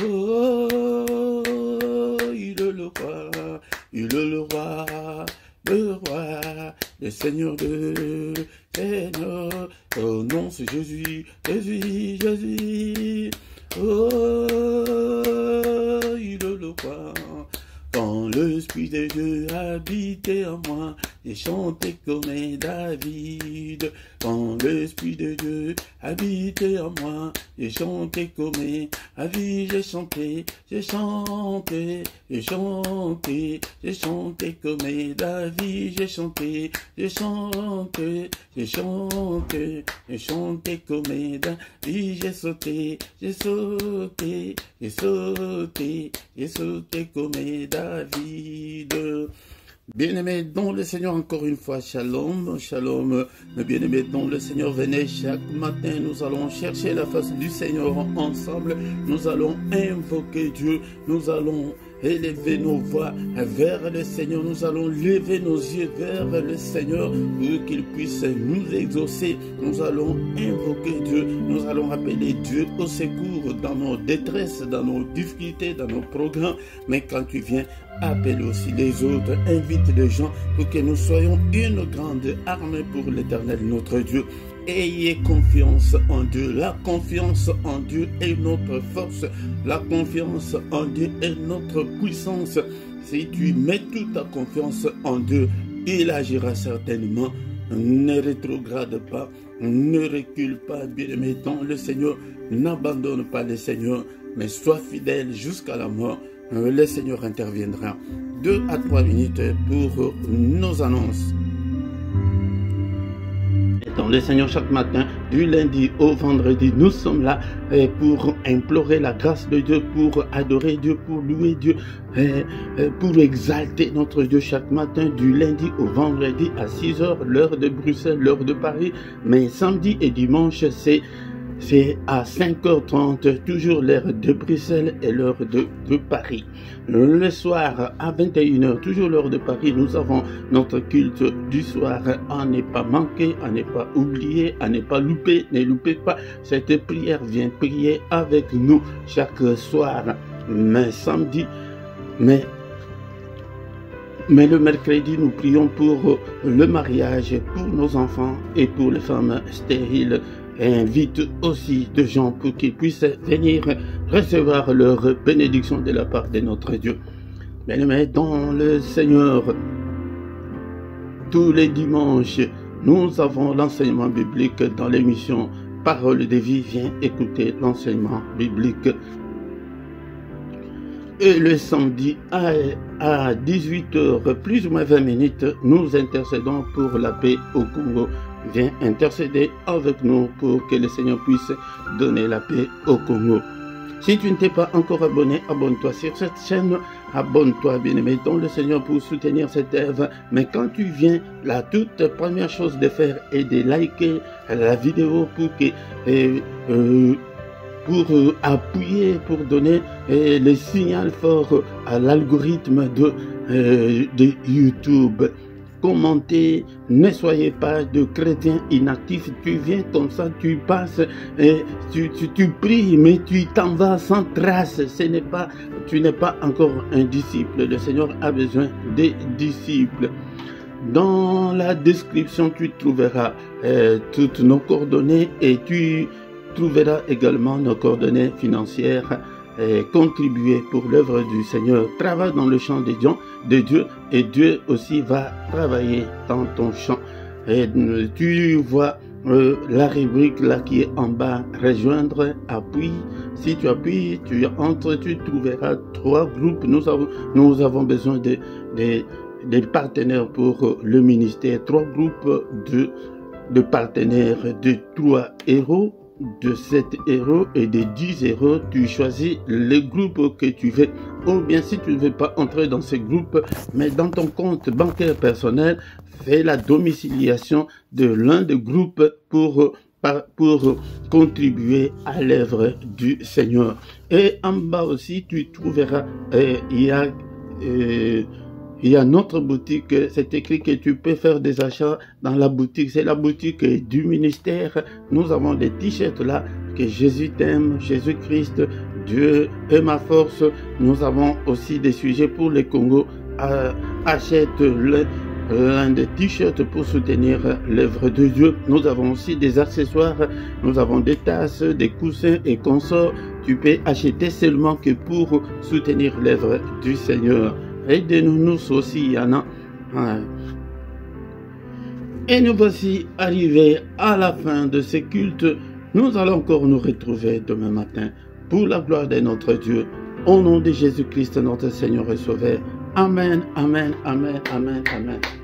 S1: Oh, il est le roi de rois, le Seigneur de Seigneurs, ton nom c'est Jésus, Jésus, Jésus. Oh, il est le roi. Quand l'Esprit de Dieu habitait en moi, j'ai chanté comme David. Quand l'Esprit de Dieu habitait en moi, j'ai chanté comme David, j'ai chanté, j'ai chanté, j'ai chanté, j'ai chanté comme David, j'ai chanté, j'ai chanté, j'ai chanté, j'ai chanté comme David, j'ai sauté, j'ai sauté, j'ai sauté, j'ai sauté comme David. Bien-aimés dans le Seigneur, encore une fois, shalom, shalom. Bien-aimés dans le Seigneur, venez chaque matin, nous allons chercher la face du Seigneur ensemble. Nous allons invoquer Dieu, nous allons élever nos voix vers le Seigneur. Nous allons lever nos yeux vers le Seigneur pour qu'il puisse nous exaucer. Nous allons invoquer Dieu. Nous allons appeler Dieu au secours dans nos détresses, dans nos difficultés, dans nos programmes. Mais quand tu viens, appelle aussi les autres. Invite les gens pour que nous soyons une grande arme pour l'Éternel, notre Dieu. Ayez confiance en Dieu. La confiance en Dieu est notre force. La confiance en Dieu est notre puissance. Si tu mets toute ta confiance en Dieu, il agira certainement. Ne rétrograde pas, ne recule pas, bien-aimé dans le Seigneur. N'abandonne pas le Seigneur, mais sois fidèle jusqu'à la mort. Le Seigneur interviendra. 2 à 3 minutes pour nos annonces. Dans le Seigneur, chaque matin, du lundi au vendredi, nous sommes là pour implorer la grâce de Dieu, pour adorer Dieu, pour louer Dieu, pour exalter notre Dieu chaque matin, du lundi au vendredi à 6 h, l'heure de Bruxelles, l'heure de Paris. Mais samedi et dimanche, c'est à 5 h 30, toujours l'heure de Bruxelles et l'heure de Paris. Le soir à 21 h, toujours l'heure de Paris, nous avons notre culte du soir. À ne pas manquer, à ne pas oublier, à ne pas louper. Ne loupez pas cette prière. Viens prier avec nous chaque soir. Mais samedi, mais le mercredi, nous prions pour le mariage, pour nos enfants et pour les femmes stériles. Et invite aussi des gens pour qu'ils puissent venir recevoir leur bénédiction de la part de notre Dieu. Bien-aimés dans le Seigneur, tous les dimanches, nous avons l'enseignement biblique dans l'émission Parole de vie. Viens écouter l'enseignement biblique. Et le samedi à 18 h, plus ou moins 20 minutes, nous intercédons pour la paix au Congo. Viens intercéder avec nous pour que le Seigneur puisse donner la paix au Congo. Si tu ne t'es pas encore abonné, abonne-toi sur cette chaîne. Abonne-toi, bien-aimé, dans le Seigneur, pour soutenir cette œuvre. Mais quand tu viens, la toute première chose de faire est de liker la vidéo pour appuyer, pour donner le signal fort à l'algorithme de YouTube. Commentez, ne soyez pas de chrétiens inactifs. Tu viens comme ça, tu passes, tu pries, mais tu t'en vas sans trace. Tu n'es pas encore un disciple. Le Seigneur a besoin des disciples. Dans la description, tu trouveras toutes nos coordonnées et tu trouveras également nos coordonnées financières. Contribuer pour l'œuvre du Seigneur. Travaille dans le champ de Dieu et Dieu aussi va travailler dans ton champ. Et tu vois la rubrique là qui est en bas, rejoindre, appuie. Si tu appuies, tu entres, tu trouveras 3 groupes. Nous avons besoin des partenaires pour le ministère. 3 groupes de partenaires de 3 €. De 7 € et de 10 €, tu choisis les groupes que tu veux. Ou bien si tu ne veux pas entrer dans ces groupes, mais dans ton compte bancaire personnel, fais la domiciliation de l'un des groupes pour contribuer à l'œuvre du Seigneur. Et en bas aussi, tu trouveras, il y a notre boutique, c'est écrit que tu peux faire des achats dans la boutique. C'est la boutique du ministère. Nous avons des t-shirts là, que Jésus t'aime, Jésus-Christ, Dieu est ma force. Nous avons aussi des sujets pour le Congo. Achète l'un des t-shirts pour soutenir l'œuvre de Dieu. Nous avons aussi des accessoires. Nous avons des tasses, des coussins et consorts. Tu peux acheter seulement que pour soutenir l'œuvre du Seigneur. Aide-nous aussi, il y en a. Et nous voici arrivés à la fin de ces cultes. Nous allons encore nous retrouver demain matin pour la gloire de notre Dieu. Au nom de Jésus-Christ, notre Seigneur et Sauveur. Amen, amen, amen, amen, amen.